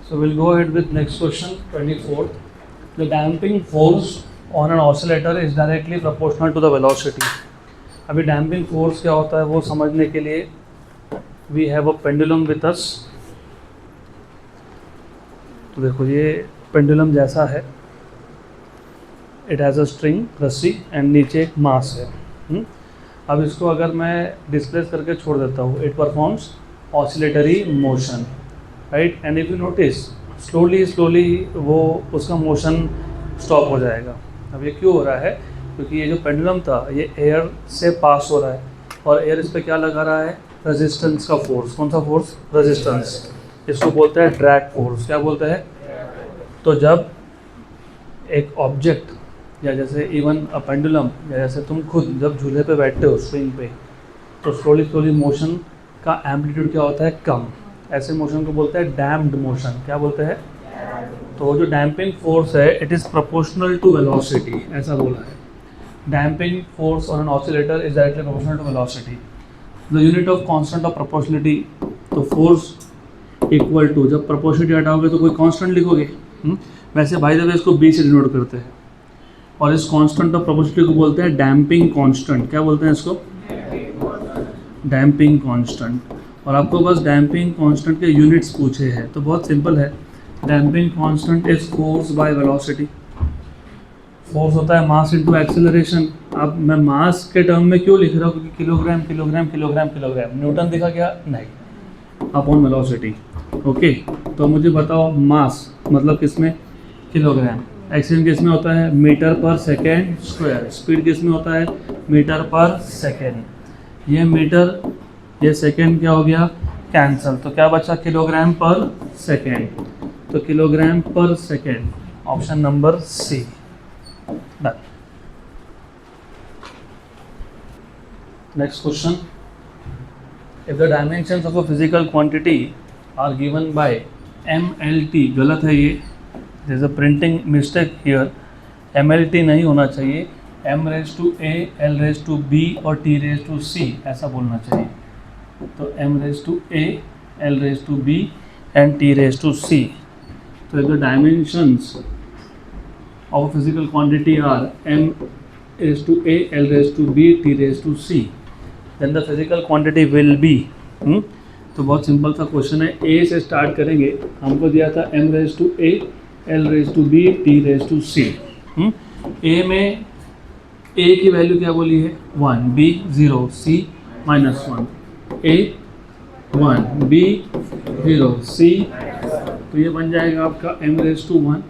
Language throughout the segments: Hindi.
So we'll go ahead with next question, 24th. The damping force on an oscillator is directly proportional to the velocity. अभी damping force क्या होता है वो समझने के लिए we have a pendulum with us. तो देखो ये pendulum जैसा है, it has a string रस्सी and नीचे एक मास है. अब इसको अगर मैं डिस्प्लेस करके छोड़ देता हूँ, it performs oscillatory motion, right? And if you notice, slowly वो उसका मोशन स्टॉप हो जाएगा. अब ये क्यों हो रहा है? क्योंकि ये जो पेंडुलम था ये एयर से पास हो रहा है और एयर इस पर क्या लगा रहा है? रेजिस्टेंस का फोर्स. कौन सा फोर्स? रेजिस्टेंस. इसको बोलते हैं ड्रैग फोर्स. क्या बोलते हैं? तो जब एक ऑब्जेक्ट या जैसे इवन अ पेंडुलम या जैसे तुम खुद जब झूले पे बैठते हो स्विंग पे, तो स्लोली मोशन का एम्पलीट्यूड क्या होता है? कम. ऐसे मोशन को बोलते हैं डैम्प्ड मोशन. क्या बोलते हैं? तो जो डैम्पिंग फोर्स है it is proportional to velocity, ऐसा बोला है. Damping force on an oscillator is directly proportional to velocity. The unit of constant of proportionality, तो फोर्स इक्वल टू, जब प्रोपोर्शनलिटी हटाओगे तो कोई कांस्टेंट लिखोगे. वैसे बाय द वे इसको बी से डिनोट करते हैं और इस कांस्टेंट ऑफ प्रोपोर्शनलिटी को बोलते हैं डैम्पिंग कांस्टेंट. क्या बोलते हैं इसको? Damping constant. और आपको बस डैम्पिंग कांस्टेंट के यूनिट्स पूछे हैं तो बहुत सिंपल है. Damping constant is force by velocity. Force होता है मास इनटू एक्सेलरेशन. अब मैं मास के टर्म में क्यों लिख रहा हूँ? क्योंकि kilogram kilogram kilogram kilogram. Newton दिखा क्या? नहीं. Upon velocity. ओके, तो मुझे बताओ मास मतलब किसमें? किलोग्राम. एक्सीडेंट किस में होता है? मीटर पर सेकेंड स्क्वायर. स्पीड किस में होता है? मीटर पर सेकेंड. ये मीटर ये सेकेंड क्या हो गया? कैंसल. तो क्या बचा? किलोग्राम पर सेकेंड. तो किलोग्राम पर second, option number C. Done. Next question. If the dimensions of a physical quantity are given by MLT, गलत है ये, there is a printing mistake here. MLT नहीं होना चाहिए, M⁴A, L⁴B और T⁴C ऐसा बोलना चाहिए. तो M⁴A, L⁴B and T⁴C. So if the dimensions of a physical quantity are M⁴A, L⁴B, T⁴C, then the physical quantity will be. तो बहुत सिंपल सा क्वेश्चन है. A से स्टार्ट करेंगे. हमको दिया था M⁴A, L⁴B, T⁴C. A में A की वैल्यू क्या बोली है? 1, B 0, C -1. A 1, B 0, C. तो ये बन जाएगा आपका M⁴1,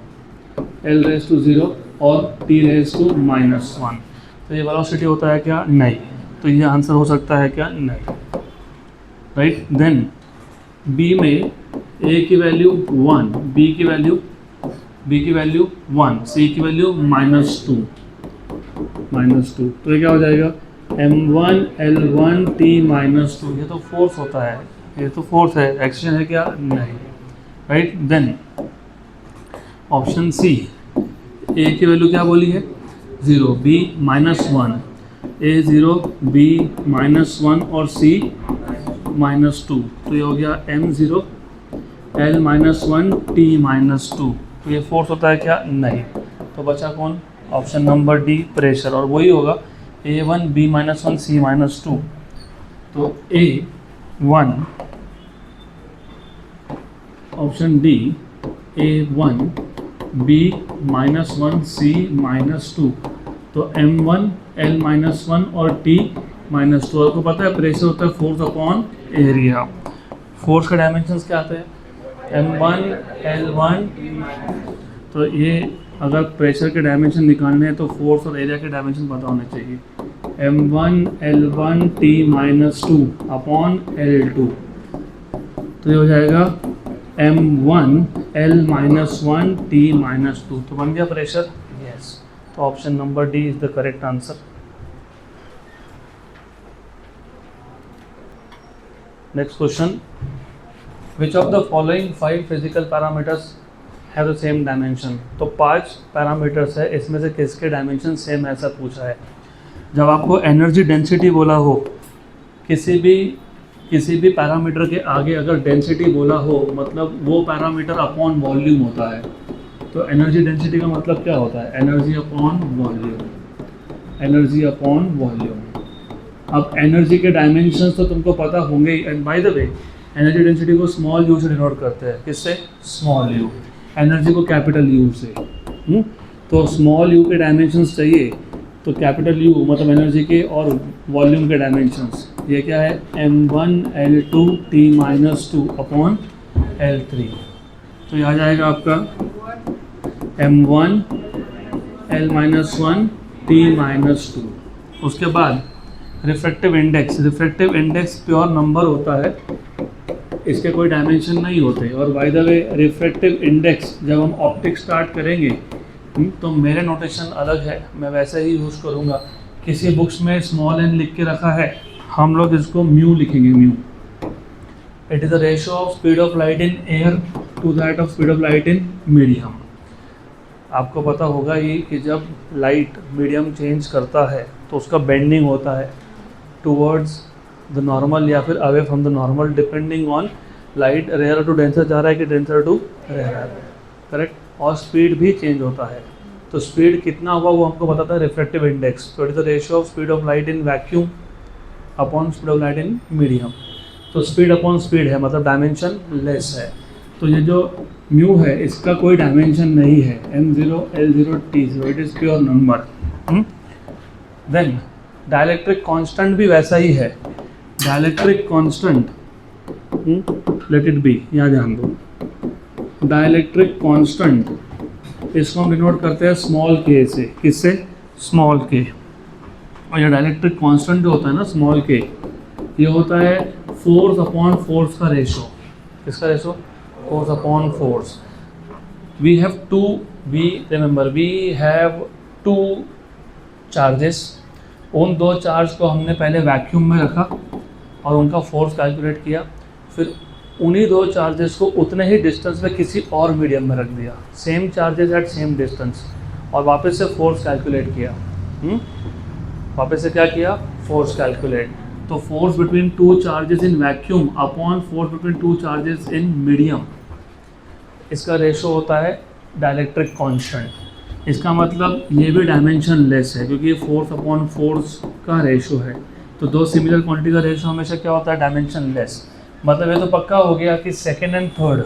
L⁴0 और T⁴−1. तो ये वेलोसिटी होता है क्या? नहीं. तो ये आंसर हो सकता है क्या? नहीं. राइट. देन B में A की वैल्यू 1, B की वैल्यू 1, C की वैल्यू -2. तो ये क्या हो जाएगा? M1 L1 T-2. ये तो फोर्स होता है, ये तो फोर्स है. एक्शन है क्या? नहीं. Right. Then option C. A की वैल्यू क्या बोली है? 0, B -1. A 0, B -1 और C -2. तो ये हो गया M0 L-1 T-2. तो ये फोर्स होता है क्या? नहीं. तो बचा कौन? Option number D, pressure. और वही होगा A1, B -1, C -2. तो A1, option D, A1, B -1, C -2. तो M1 L-1 और T-2. आपको पता है प्रेशर होता है फोर्स अपॉन एरिया. फोर्स का डायमेंशंस क्या आते हैं? M1 L1. तो ये अगर प्रेशर के डायमेंशन निकालने हैं तो फोर्स और एरिया के डायमेंशन पता होने चाहिए. M1 L1 T-2 upon L2. तो ये हो जाएगा M1 L-1 T-2. तो बन गया प्रेशर. यस. तो option number D is the correct answer. Next question. Which of the following 5 physical parameters have the same dimension. तो 5 पैरामीटर्स है, इसमें से किसके डायमेंशन सेम ऐसा पूछा है. जब आपको एनर्जी डेंसिटी बोला हो किसी भी किसी भी पैरामीटर के आगे अगर डेंसिटी बोला हो मतलब वो पैरामीटर अपॉन वॉल्यूम होता है। तो एनर्जी डेंसिटी का मतलब क्या होता है? Energy upon volume, energy upon volume. अब एनर्जी के डायमेंशंस तो तुमको पता होंगे ही। And by the way energy density को स्मॉल यू से डिनोट करते हैं। किससे? Small u. एनर्जी को कैपिटल यू से। तो स्मॉल यू के डायमेंशंस चाहिए तो कैपिटल यू मतलब एनर्जी के और वॉल्यूम के डायमेंशंस ये क्या है? m1 l2 t-2 upon l3। तो यह आ जाएगा आपका m1 l-1 t-2। उसके बाद refractive index. Refractive index pure number होता है, इसके कोई डायमेंशन नहीं होते। और bye the way refractive index जब हम ऑप्टिक्स स्टार्ट करेंगे तो मेरे नोटेशन अलग है, मैं वैसे ही यूज़ करूँगा। किसी बुक्स में स्मॉल एन लिख के रखा है, हम लोग इसको म्यू लिखेंगे, mu. It is the ratio of speed of light in air to that of speed of light in medium. आपको पता होगा ही कि जब लाइट मीडियम चेंज करता है तो उसका बेंडिंग होता है टूवर्ड्स द नॉर्मल या फिर away from the normal, depending on light rare to denser जा रहा है कि डेंसर टू रेयर, करेक्ट। और स्पीड भी चेंज होता है। तो स्पीड कितना हुआ वो हमको बताता है रिफ्रैक्टिव इंडेक्स। तो it is the ratio of speed of light in vacuum upon speed of light in medium. तो स्पीड अपॉन स्पीड है मतलब डायमेंशन लेस है। तो ये जो म्यू है इसका कोई डायमेंशन नहीं है, m0 l0 t0, it is pure number. Then dielectric constant भी वैसा ही है। Dielectric constant let it be, यहाँ ध्यान दो। डाइलेक्ट्रिक कांस्टेंट इसको हम डिनोट करते हैं स्मॉल के से। किससे? स्मॉल के। और ये डाइलेक्ट्रिक कांस्टेंट जो होता है ना स्मॉल के, ये होता है फोर्स अपॉन फोर्स का रेशो। किसका ratio? Force upon force. We have to, we remember we have two charges. उन दो चार्ज को हमने पहले वैक्यूम में रखा और उनका फोर्स कैलकुलेट किया, फिर उन्हीं दो चार्जेस को उतने ही डिस्टेंस में किसी और मीडियम में रख दिया, same charges at same distance, और वापस से फोर्स कैलकुलेट किया। वापस से क्या किया? Force calculate. तो force between two charges in vacuum upon force between two charges in medium, इसका रेशो होता है डाइलेक्ट्रिक कांस्टेंट। इसका मतलब ये भी डायमेंशन लेस है क्योंकि ये फोर्स अपॉन फोर्स का रेशो है। तो दो सिमिलर क्वांटिटी का रेशो हमेशा क्या होता है? Dimensionless. मतलब ये तो पक्का हो गया कि second and third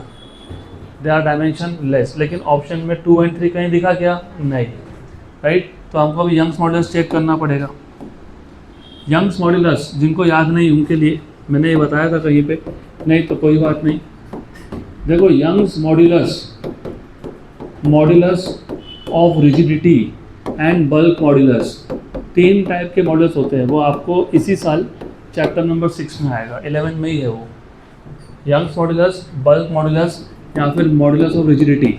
they are dimensionless. लेकिन ऑप्शन में 2 और 3 कहीं दिखा क्या? नहीं, राइट। तो हमको अभी यंग्स मॉडुलस चेक करना पड़ेगा। यंग्स मॉडुलस जिनको याद नहीं उनके लिए मैंने ये बताया था कहीं पे, नहीं तो कोई बात नहीं। देखो Young's modulus, modulus of rigidity and bulk modulus, 3 type के मॉडुलस होते हैं। वो आपको इसी साल चैप्टर नंबर 6 में आएगा, 11 में ही है वो। यंग्स मॉडुलस, बल्क मॉडुलस या फिर modulus of rigidity,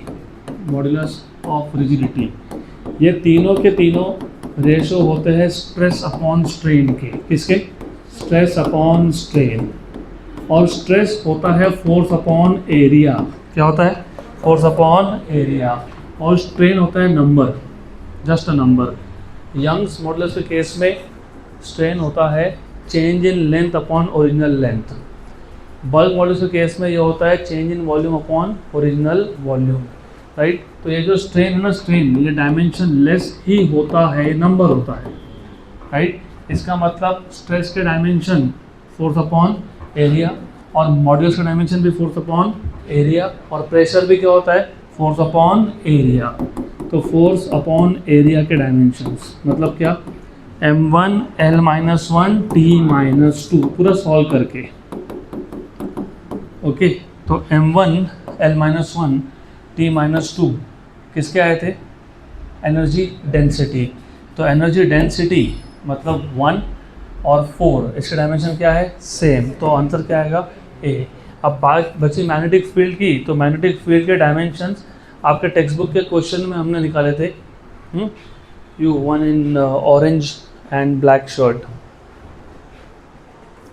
modulus of rigidity, ये तीनों के तीनों रेशो होते हैं स्ट्रेस अपॉन स्ट्रेन के। किसके? Stress upon strain. और स्ट्रेस होता है फोर्स अपॉन एरिया। क्या होता है? Force upon area. और स्ट्रेन होता है number, just a number. Young's modulus के केस में स्ट्रेन होता है change in length upon original length. Bulk modulus के केस में ये होता है change in volume upon original volume, right. तो ये जो स्ट्रेन है ना, स्ट्रेन ये डायमेंशन लेस ही होता है, नंबर होता है, राइट। इसका मतलब स्ट्रेस के डायमेंशन फोर्स अपॉन एरिया और मॉडुलस का डायमेंशन भी फोर्स अपॉन एरिया, और प्रेशर भी क्या होता है? Force upon area. तो फोर्स अपॉन एरिया के डायमेंशंस मतलब क्या? m1 l-1 t-2 पूरा सॉल्व करके, ओके। तो m1 l-1 t-2 किसके आए थे? Energy density. तो एनर्जी डेंसिटी मतलब 1 और 4, इसके डायमेंशन क्या है? सेम। तो आंसर क्या आएगा? ए। अब बात बची मैग्नेटिक फील्ड की। तो मैग्नेटिक फील्ड के डायमेंशंस आपके टेक्स्ट बुक के क्वेश्चन में हमने निकाले थे। You one in orange and black shirt,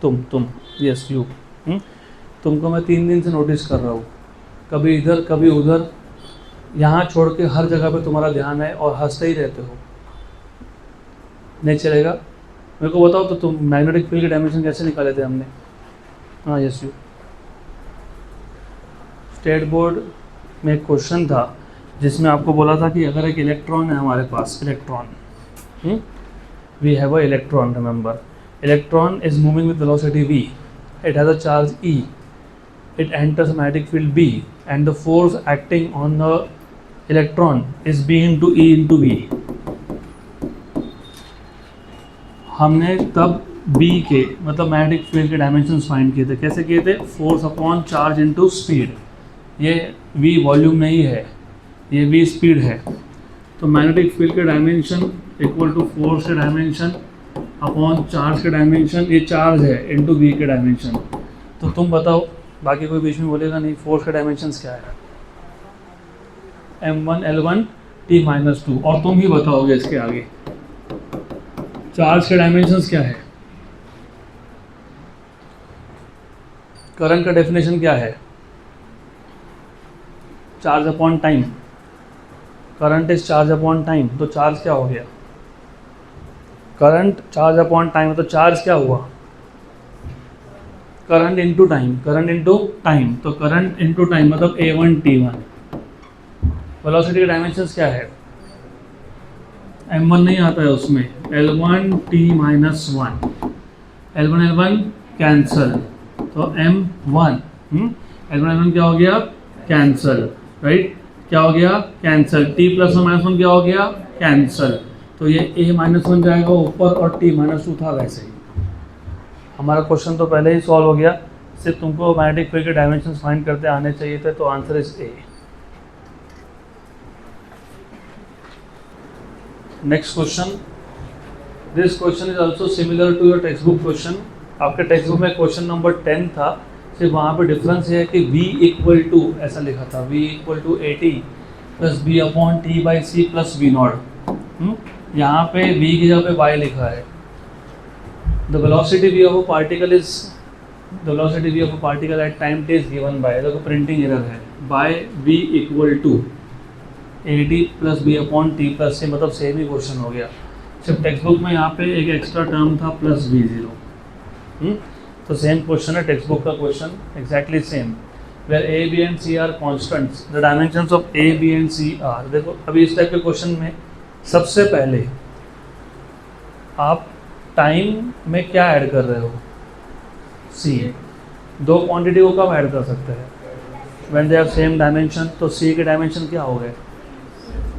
तुम यस यू, तुमको मैं 3 दिन से नोटिस कर रहा हूँ, कभी इधर कभी उधर, यहाँ छोड़ के हर जगह पे तुम्हारा ध्यान है और हंसते ही रहते हो। नहीं चलेगा। मेरे को बताओ तो तुम मैग्नेटिक फील्ड के डायमेंशन कैसे निकाले थे हमने? हाँ यस यू स्टेट बोर्ड में एक क्वेश्चन था जिसमें आपको बोला था कि अगर एक इलेक्ट्रॉन है हमारे पास, electron, we have a electron, remember electron is moving with velocity v, it has a charge e, it enters a magnetic field b and the force acting on the electron is b into e into v. हमने तब b के मतलब मैग्नेटिक फील्ड के डायमेंशंस फाइंड किए थे. कैसे किए थे? Force upon charge into speed. ये v वॉल्यूम नहीं है, ये v स्पीड है. तो मैग्नेटिक फील्ड के डायमेंशन इक्वल टू फोर्स के डायमेंशन अपॉन चार्ज के डायमेंशन, ये चार्ज है इनटू v के डायमेंशन. तो तुम बताओ, बाकी कोई बीच में बोलेगा नहीं. फोर्स के डायमेंशंस क्या है? m1 l1 t-2. और तुम ही बताओगे इसके आगे चार्ज के डायमेंशंस क्या है? करंट का डेफिनेशन क्या है? Charge upon time. Current is charge upon time. तो चार्ज क्या हो गया? Current charge upon time. तो चार्ज क्या हुआ? Current into time. Current into time. तो करंट इनटू टाइम मतलब a1 t1. वेलोसिटी के डायमेंशंस क्या है? m1 नहीं आता है उसमें, l1 t-1. l1 cancel. तो m1 l1 क्या हो गया? कैंसल. राइट, क्या हो गया? कैंसल. t + 1 - 1 क्या हो गया? कैंसल. तो ये a - 1 जाएगा ऊपर और t-2 था वैसे ही. हमारा क्वेश्चन तो पहले ही सॉल्व हो गया. सिर्फ तुमको मैग्नेटिक फील्ड के डायमेंशंस फाइंड करते आने चाहिए थे. तो answer is A. Next question. This question is also similar to your textbook question. आपके टेक्स्ट बुक में क्वेश्चन नंबर 10 था. सिर्फ वहाँ पे डिफरेंस ये है कि v इक्वल टू ऐसा लिखा था, v equal to AT plus b upon t/c plus v0. यहाँ पे v की जगह पे y लिखा है. The velocity v of a particle is the velocity v of a particle at time t is given by, देखो प्रिंटिंग एरर है, by v equal to AT plus b upon t plus c. मतलब सेम ही क्वेश्चन हो गया. सिर्फ टेक्स्ट बुक में यहाँ पे एक एक्स्ट्रा टर्म था प्लस v0. तो सेम क्वेश्चन है टेक्स्ट बुक का question, exactly same. Where a b and c are constants, the dimensions of a b and c are. देखो अभी इस टाइप के क्वेश्चन में सबसे पहले आप टाइम में क्या ऐड कर रहे हो? c. दो क्वांटिटी को कब ऐड कर सकते हैं? When they have same dimension. तो c के डायमेंशन क्या हो गए?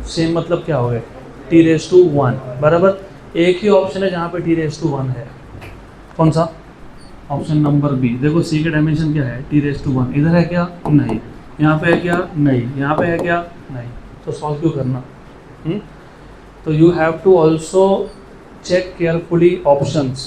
सेम मतलब क्या हो गए? t⁻1. बराबर. एक ही ऑप्शन है जहाँ पे t⁻1 है. कौन सा? Option number B. देखो c के डायमेंशन क्या है? t⁻1. इधर है क्या? नहीं. यहाँ पे है क्या? नहीं. यहाँ पे है क्या? नहीं. तो सॉल्व क्यों करना? तो you have to also check carefully options.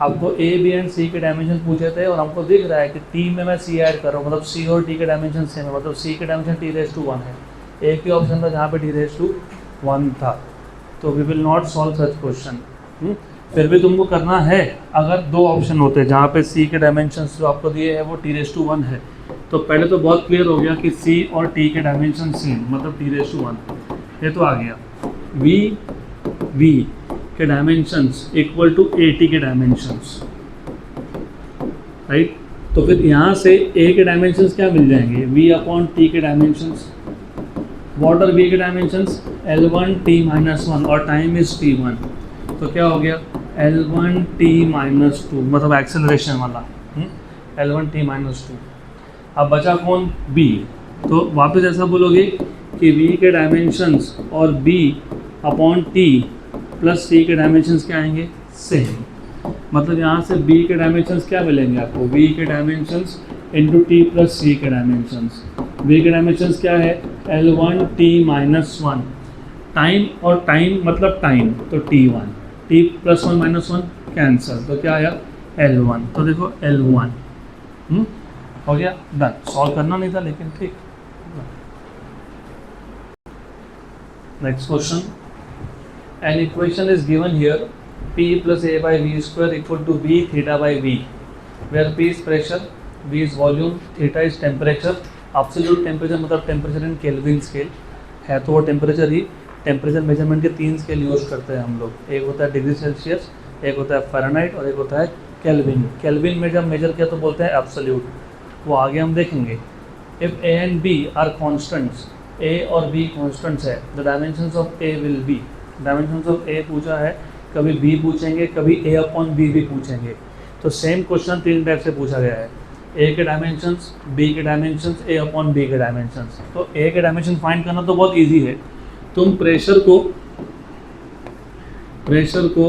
आपको a b एंड c के डायमेंशन पूछे थे और हमको दिख रहा है कि t में मैं c ऐड कर रहा हूँ, मतलब c और t के डायमेंशन सेम है, मतलब c के डायमेंशन t⁻1 है. एक ही ऑप्शन था जहाँ पे t⁻1 था. तो we will not solve such question. फिर भी तुमको करना है. अगर दो ऑप्शन होते जहाँ पे c के डायमेंशन जो आपको दिए हैं वो t⁻1 है, तो पहले तो बहुत क्लियर हो गया कि c और t के डायमेंशन सेम, मतलब t⁻1. ये तो आ गया. v के डायमेंशंस इक्वल टू AT के डायमेंशंस. राइट. तो फिर यहाँ से a के डायमेंशंस क्या मिल जाएंगे? v अपॉन t के डायमेंशंस. व्हाट आर v के डायमेंशंस? l1 t-1 और टाइम इज t1. तो क्या हो गया? l1 t-2 मतलब एक्सेलरेशन वाला. l1 t-2. अब बचा कौन? b. तो वापस ऐसा बोलोगे कि v के डायमेंशंस और b upon t plus c के डायमेंशंस क्या आएंगे? सेम. मतलब यहाँ से b के डायमेंशंस क्या मिलेंगे आपको? v के dimensions into t plus c के डायमेंशंस. v के डायमेंशंस क्या है? l1 t-1. टाइम और टाइम मतलब टाइम, तो t1. t + 1 - 1 cancel. तो क्या आया? l1. तो देखो l1 हो गया. डन. सॉल्व करना नहीं था लेकिन ठीक. Next question. An equation is given here p + a/v² equal to b θ/v, where p is pressure, v is volume, theta is temperature. Absolute temperature मतलब टेम्परेचर इन केल्विन स्केल है, तो वो टेम्परेचर ही. टेम्परेचर मेजरमेंट के 3 स्केल यूज़ करते हैं हम लोग. एक होता है डिग्री सेल्सियस, एक होता है फ़ारेनहाइट और एक होता है केल्विन में जब मेजर किया तो बोलते हैं एब्सोल्यूट, वो आगे हम देखेंगे। If A and B are constants, A और बी कॉन्स्टेंट्स है, the dimensions of A will be, dimensions of A पूछा है, कभी बी पूछेंगे, कभी ए अपॉन बी भी पूछेंगे। तो सेम क्वेश्चन 3 टाइप से पूछा गया है, ए के डायमेंशंस, बी के डायमेंशंस, ए अपॉन बी के डायमेंशंस। तो ए के डायमेंशन फाइंड करना तो बहुत इजी है, तुम प्रेशर को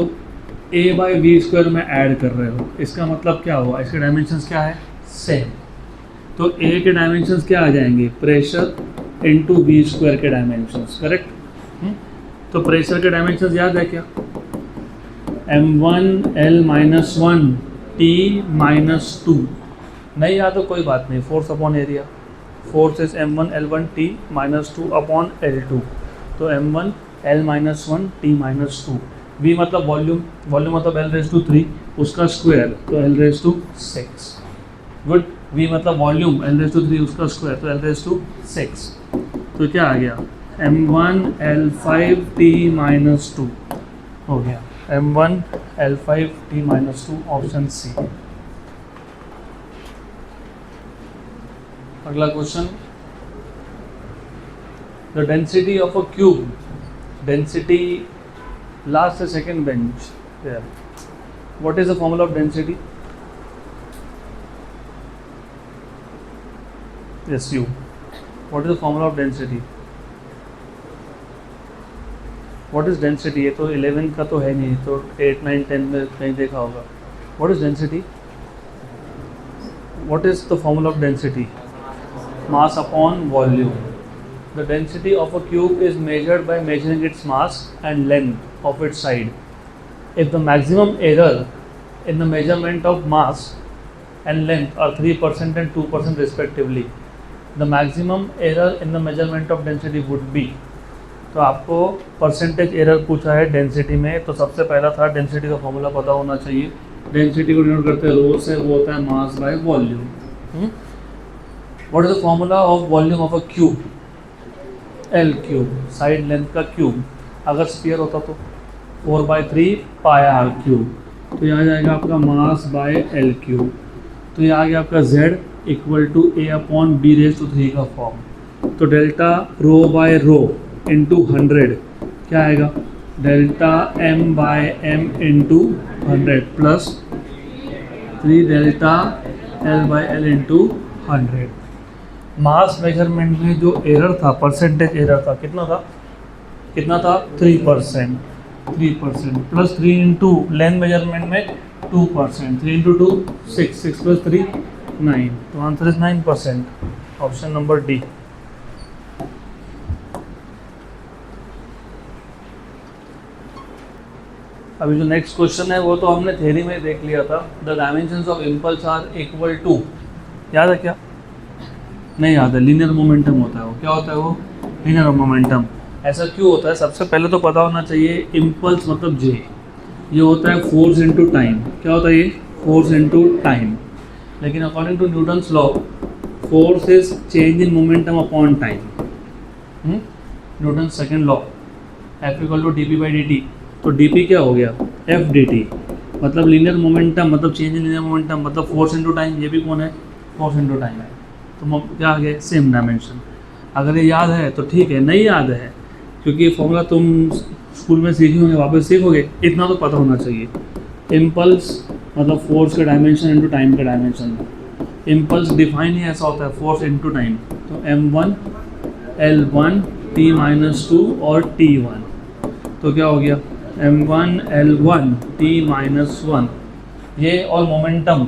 ए बाई वी स्क्वायर में ऐड कर रहे हो, इसका मतलब क्या हुआ, इसके डायमेंशंस क्या है, सेम। तो ए के डायमेंशंस क्या आ जाएंगे, प्रेशर इनटू वी स्क्वायर के डायमेंशंस, करेक्ट। तो प्रेशर के डायमेंशंस याद है क्या, m1l-1 t-2, नहीं याद तो कोई बात नहीं, force upon area, force is m1l1 t-2 upon l2, तो m1l-1 t-2, v मतलब वॉल्यूम, वॉल्यूम मतलब l⁻3 उसका स्क्वायर, तो l⁻6, गुड। v मतलब वॉल्यूम, l⁻3 उसका स्क्वायर, तो l⁻6, तो क्या आ गया, m1l5 t-2 हो गया, m1l5 t-2, ऑप्शन सी। अगला question, the density of a cube, density last से second bench there, what is the formula of density, yes you, what is the formula of density, what is density, ये तो 11 का तो है नहीं, तो 8, 9, 10 में कहीं देखा होगा, what is density, what is the formula of density, mass upon volume. The density of a cube is measured by measuring its mass and length of its side. If the maximum error in the measurement of mass and length are 3% and 2% respectively, the maximum error in the measurement of density would be. तो आपको परसेंटेज एरर पूछा है डेंसिटी में, तो सबसे पहला था डेंसिटी का फॉर्मूला पता होना चाहिए। डेंसिटी को डिनोट करते हैं रो से, वो होता है mass by volume. What is the formula of volume of a cube, L cube, side length का क्यूब, अगर स्फीयर होता तो 4/3 पाई आर क्यूब, तो यहाँ जाएगा आपका मास बाय एल क्यूब, तो ये आ गया आपका z equal to a upon b⁻³ का फॉर्म। तो delta rho by rho into 100 क्या आएगा, delta m by m into 100 plus 3 delta l by l into 100। Mass measurement में जो एरर था, परसेंटेज एरर था, कितना था 3%, प्लस 3 इंटू लेंथ मेजरमेंट में 2%, 3 इंटू 2 6 प्लस 3 9, तो answer is 9%, option number D. अभी जो नेक्स्ट क्वेश्चन है वो तो हमने थ्योरी में देख लिया था, the dimensions of impulse are equal to, याद है क्या, नहीं याद है, लीनियर मोमेंटम होता है वो, क्या होता है वो, लीनियर मोमेंटम। ऐसा क्यों होता है, सबसे पहले तो पता होना चाहिए, इम्पल्स मतलब जे, ये होता है फोर्स इनटू टाइम, क्या होता है ये, फोर्स इनटू टाइम, लेकिन according to Newton's law force is change in momentum upon time, Newton second law, F equal to D P by D T, तो डी पी क्या हो गया, एफ डी टी, मतलब लीनियर मोमेंटम मतलब चेंज इन लीनियर मोमेंटम मतलब फोर्स इनटू टाइम, ये भी कौन है, फोर्स इनटू टाइम है, तो क्या आ गया, सेम डायमेंशन। अगर ये याद है तो ठीक है, नहीं याद है क्योंकि ये फॉर्मूला तुम स्कूल में सीखे होंगे, वापस सीखोगे, इतना तो पता होना चाहिए। इम्पल्स मतलब फोर्स का डायमेंशन इनटू टाइम का डायमेंशन, इम्पल्स डिफाइन ही ऐसा होता है, फोर्स इनटू टाइम, तो m1 l1 t-2 और t1, तो क्या हो गया m1 l1 t-1, ये और मोमेंटम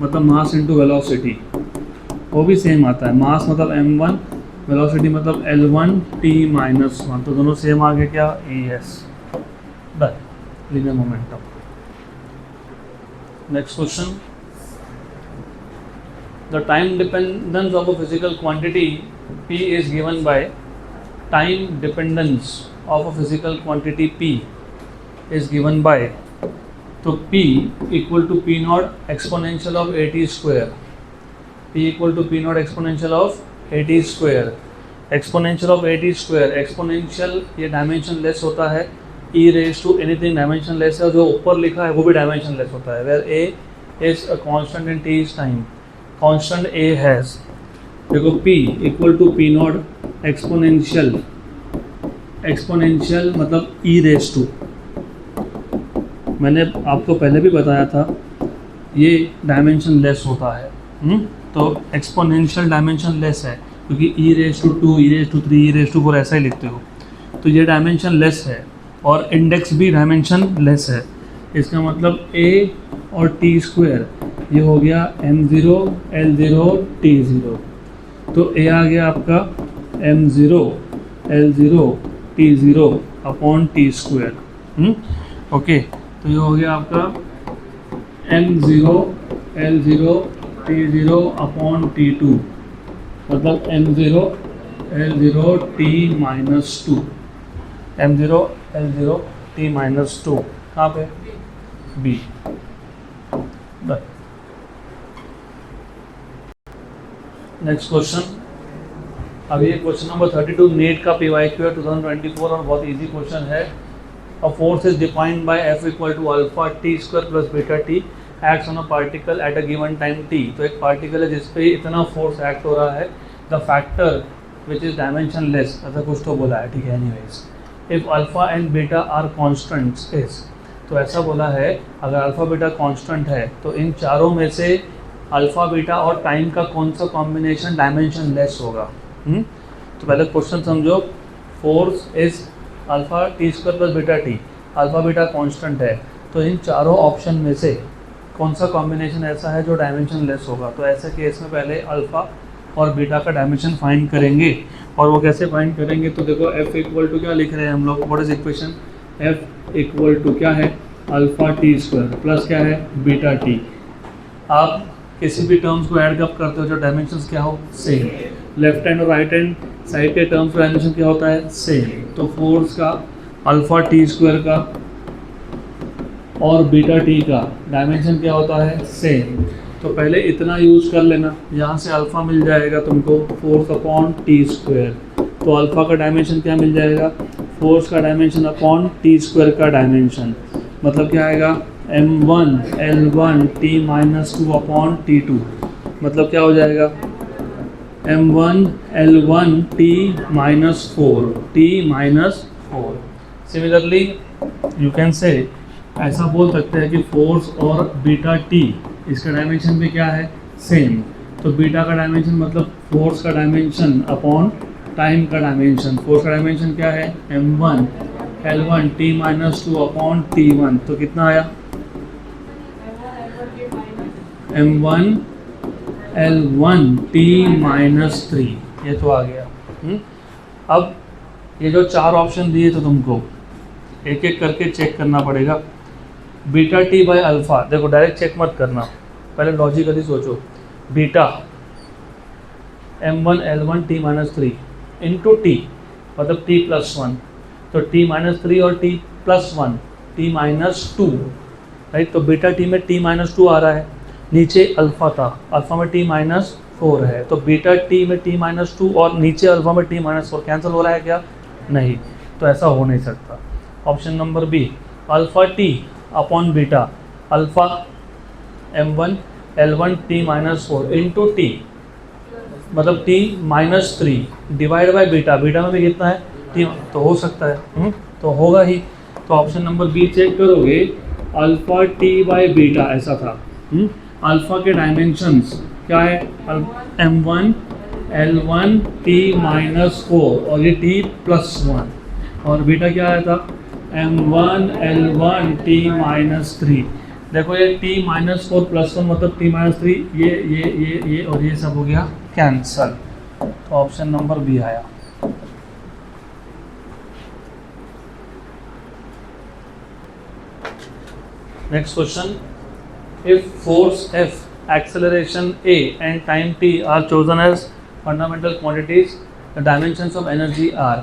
मतलब मास इनटू वेलोसिटी, वो भी सेम आता है, मास मतलब m1, वेलोसिटी मतलब l1 t-1, तो दोनों सेम आ गए, क्या es, done, linear momentum. Next question, the time dependence of a physical quantity p is given by, time dependence of a physical quantity p is given by, तो p equal to p naught exponential of at square, p equal to p naught exponential of at square, exponential of at square, exponential ये डायमेंशन लेस होता है, e raise to anything dimensionless है, और जो ऊपर लिखा है वो भी डायमेंशन लेस होता है। Where A is a constant and T is time, constant A has, देखो p equal to P naught exponential, exponential मतलब ई रेज टू, मैंने आपको पहले भी बताया था ये डायमेंशन लेस होता है। तो एक्सपोनेंशियल डायमेंशन लेस है क्योंकि e raise to 2, e raise to 3, e raise to 4 ऐसा ही लिखते हो, तो ये डायमेंशन लेस है और इंडेक्स भी डायमेंशन लेस है। इसका मतलब a और टी स्क्वायर ये हो गया m0 l0 t0, तो a आ गया आपका m0 l0 t0 upon T square. Okay, तो ये हो गया आपका m0 l0 t0 upon t2, मतलब m0 l0 t minus 2, m0 l0 t minus 2 कहाँ पे b। नेक्स्ट क्वेश्चन, अब ये क्वेश्चन नंबर 32 नीट का PYQ है 2024 और बहुत इजी क्वेश्चन है। A force is defined by F equal to alpha T square plus beta T acts on a particle at a given time t। तो एक पार्टिकल है जिस पे इतना फोर्स एक्ट हो रहा है, the factor which is dimensionless, ऐसा कुछ तो बोला है, ठीक है। Anyways if alpha and beta are constants is, तो ऐसा बोला है अगर अल्फा बीटा कांस्टेंट है तो इन चारों में से अल्फा बीटा और टाइम का कौन सा कॉम्बिनेशन डायमेंशन लेस होगा। तो पहले क्वेश्चन समझो, force is alpha T square plus beta T, alpha beta constant है, तो इन चारों ऑप्शन में से कौन सा कॉम्बिनेशन ऐसा है जो डायमेंशन लेस होगा। तो ऐसे केस में पहले अल्फा और बीटा का डायमेंशन फाइंड करेंगे, और वो कैसे फाइंड करेंगे, तो देखो F इक्वल टू क्या लिख रहे हैं हम लोग, what is equation, F equal to क्या है अल्फा टी स्क्वायर प्लस क्या है बीटा टी। आप किसी भी टर्म्स को ऐड कब करते हो जो डायमेंशंस क्या हो सेम, लेफ्ट हैंड और राइट हैंड साइड के टर्म्स का डायमेंशन क्या होता है सेम। तो फोर्स का अल्फा टी स्क्वायर का और बीटा टी का डायमेंशन क्या होता है सेम। तो पहले इतना यूज कर लेना, यहाँ से अल्फा मिल जाएगा तुमको फोर्स अपॉन टी स्क्वायर, तो अल्फा का डायमेंशन क्या मिल जाएगा फोर्स का डायमेंशन अपॉन टी स्क्वायर का डायमेंशन, मतलब क्या आएगा m1 l1 t minus 2 upon t2, मतलब क्या हो जाएगा m1 l1 t minus 4 t minus 4। Similarly you can say ऐसा बोल सकते हैं कि फोर्स और बीटा t इसका डायमेंशन भी क्या है सेम, तो बीटा का डायमेंशन मतलब फोर्स का डायमेंशन अपॉन टाइम का डायमेंशन, फोर्स का डायमेंशन क्या है m1 l1 t minus 2 upon t1, तो कितना आया m1 l1 t माइनस 3, ये तो आ गया। अब ये जो चार ऑप्शन दिए तो तुमको एक एक करके चेक करना पड़ेगा। बीटा टी बाय अल्फा, देखो डायरेक्ट चेक मत करना, पहले लॉजिकली सोचो, beta m1 l1 t minus 3 into T मतलब t प्लस 1, तो t माइनस 3 और t plus 1 t minus 2, right. तो बीटा टी में t माइनस 2 आ रहा है, नीचे अल्फा था, अल्फा में t माइनस 4 है, तो बीटा टी में t माइनस 2 और नीचे अल्फा में t माइनस 4 कैंसिल हो रहा है क्या, नहीं, तो ऐसा हो नहीं सकता। Option number B alpha T upon beta, alpha m1 l1 t minus 4 into T मतलब t minus 3 divide by beta, beta में भी कितना है t, तो हो सकता है तो होगा ही। तो ऑप्शन नंबर बी चेक करोगे अल्फा टी बाई बीटा ऐसा था। अल्फा के डायमेंशंस क्या है m1 l1 t माइनस 4 और ये t प्लस 1, और बीटा क्या आया था m1 l1 t माइनस 3। देखो ये t माइनस 4 प्लस 1 मतलब t माइनस 3, ये और ये सब हो गया कैंसल, तो ऑप्शन नंबर बी आया। Next question, if force F, acceleration A and time t are chosen as fundamental quantities, the dimensions of energy are।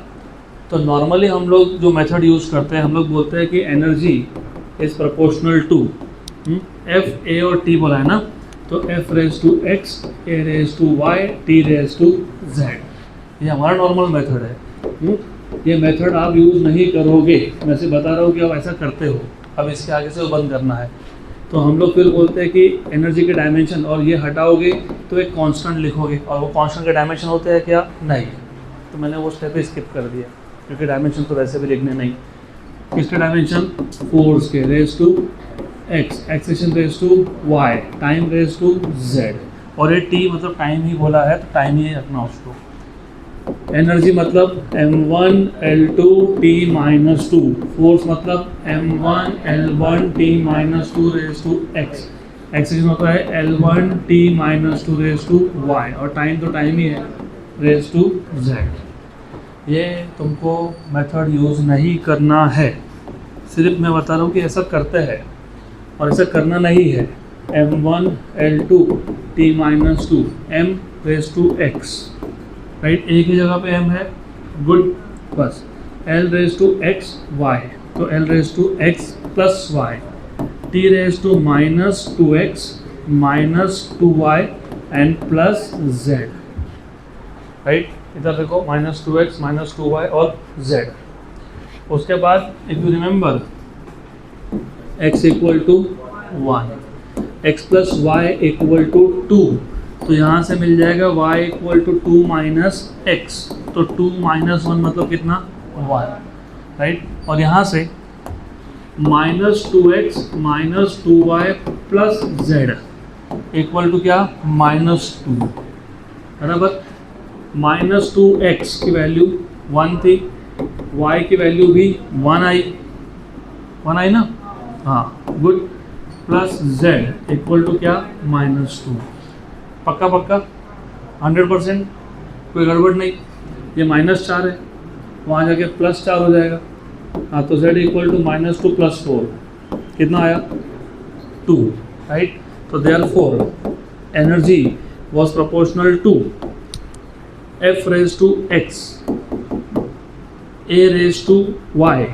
तो नॉर्मली हम लोग जो मेथड यूज़ करते हैं हम लोग बोलते हैं कि energy is proportional to F A और टी बोला है ना, तो F raise to X, A raise to Y, T raise to Z. ये हमारा नॉर्मल मेथड है। ये मेथड आप यूज़ नहीं करोगे, मैं से बता रहा हूँ कि आप ऐसा करते हो, अब इसके आगे से वो बंद करना है। तो हम लोग फिर बोलते हैं कि एनर्जी के डायमेंशन, और ये हटाओगे तो एक कांस्टेंट लिखोगे, और वो कांस्टेंट के डायमेंशन होते हैं क्या? नहीं। तो मैंने वो स्टेप स्किप कर दिया क्योंकि डायमेंशन तो वैसे भी लिखने नहीं। किसके डायमेंशन? फोर्स के raise to X, acceleration raise to Y, time raise to Z, और ये टी मतलब टाइम ही बोला है तो टाइम ही रखना उसको। एनर्जी मतलब m1 l2 t minus to, force मतलब m1 l1 t minus two raise to x, acceleration होता है l1 t minus two raise to y, और टाइम तो टाइम ही है रेज टू z। ये तुमको मेथड यूज़ नहीं करना है, सिर्फ मैं बता रहा हूँ कि ऐसा करते हैं और ऐसा करना नहीं है। m1 l2 t minus two m raise to x, right, एक ही जगह पे m है, गुड, बस l raise to x y, तो l raise to x plus y, t raise to minus two X minus two Y and plus z, right, इधर देखो minus two X minus two Y और z। उसके बाद if you remember x equal to 1, x plus Y equal to 2, तो यहाँ से मिल जाएगा y equal to 2 minus X, तो 2 माइनस 1 मतलब कितना? 1, राइट, और यहाँ से minus two X minus two Y plus Z equal to क्या? माइनस 2, बराबर। माइनस टू एक्स की वैल्यू 1 थी, y की वैल्यू भी 1 आई ना, हाँ, good, plus z equal to क्या? माइनस 2, पक्का पक्का 100%, कोई गड़बड़ नहीं। ये -4 है, वहाँ जाके +4 हो जाएगा, हाँ, तो z equal to minus two plus 4 कितना आया? 2, राइट। तो therefore energy was proportional to f raise to x, a raise to y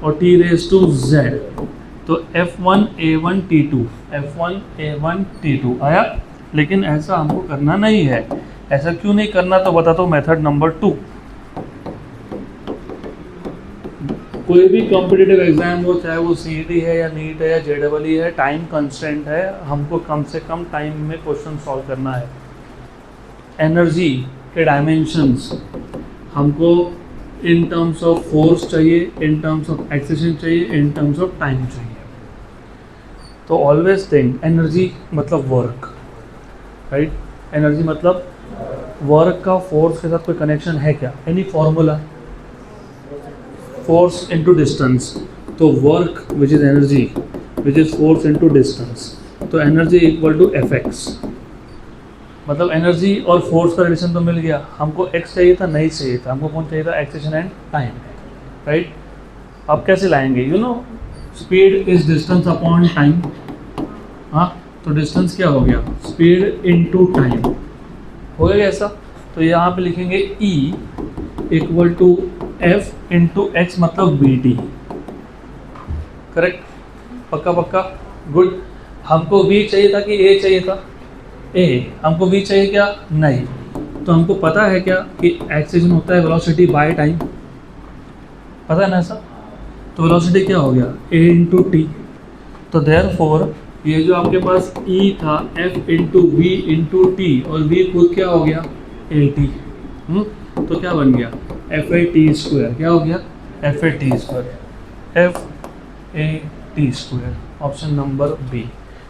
और t रेज टू z, तो F1 A1 T2, F1 A1 T2 आया। लेकिन ऐसा हमको करना नहीं है। ऐसा क्यों नहीं करना तो बताता हूँ। मेथड नंबर 2, कोई भी कॉम्पिटिटिव एग्जाम हो, चाहे वो CET है या नीट है या JEE है, टाइम कंस्टेंट है, हमको कम से कम टाइम में क्वेश्चन सॉल्व करना है। एनर्जी के डायमेंशंस हमको इन टर्म्स ऑफ फोर्स चाहिए, इन टर्म्स ऑफ एक्सेलेरेशन चाहिए, इन टर्म्स ऑफ टाइम चाहिए। तो ऑलवेज थिंक एनर्जी मतलब वर्क, राइट, एनर्जी मतलब वर्क का फोर्स के साथ कोई कनेक्शन है क्या? Any formula? Force into distance, तो work which is energy which is force into distance, तो एनर्जी इक्वल टू Fx, मतलब एनर्जी और फोर्स का रिलेशन तो मिल गया। हमको x चाहिए था, नहीं चाहिए था, हमको कौन चाहिए था? Acceleration and time, right. अब कैसे लाएंगे? You know, speed is distance upon time, हाँ, तो डिस्टेंस क्या हो गया? स्पीड इनटू टाइम हो गया ऐसा। तो यहाँ पे लिखेंगे E equal to F into X, मतलब BT, करेक्ट, पक्का पक्का, गुड। हमको V चाहिए था कि A चाहिए था? A, हमको V चाहिए क्या? नहीं। तो हमको पता है क्या कि एक्सेलेरेशन होता है वेलोसिटी बाय टाइम, पता है ना ऐसा? तो वेलोसिटी क्या हो गया? A into T. तो देयरफॉर ये जो आपके पास E था, F into V into T, और V खुद क्या हो गया? AT। तो क्या बन गया? FAT²। क्या हो गया? FAT², FAT², option number B.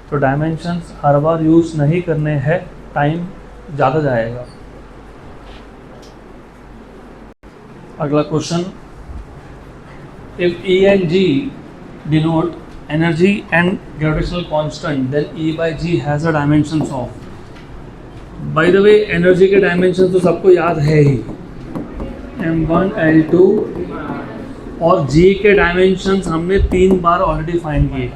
तो डायमेंशंस हर बार यूज़ नहीं करने हैं, टाइम ज़्यादा जाएगा। अगला question, if E and G denote energy and gravitational constant, then E by G has a dimensions of, by the way energy के डायमेंशन तो सबको याद है ही, m1 l2, और G के डायमेंशंस हमने 3 बार ऑलरेडी फाइंड किए,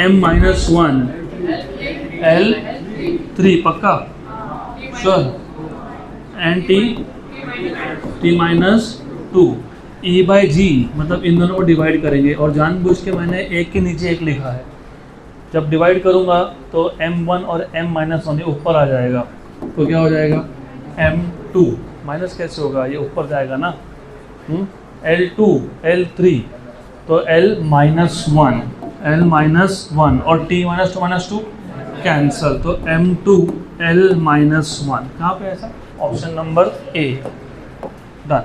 m माइनस 1 l3, पक्का, sure, and t minus 2। E by g मतलब इन दोनों को डिवाइड करेंगे, और जानबूझ के मैंने एक के नीचे एक लिखा है। जब डिवाइड करूँगा तो m1 और m-1 ऊपर आ जाएगा, तो क्या हो जाएगा M2 माइनस कैसे होगा, ये ऊपर जाएगा ना, L2 L3 तो L-1 और T -2 कैंसल, तो M2 L-1 कहाँ पे है sir, option number A, done.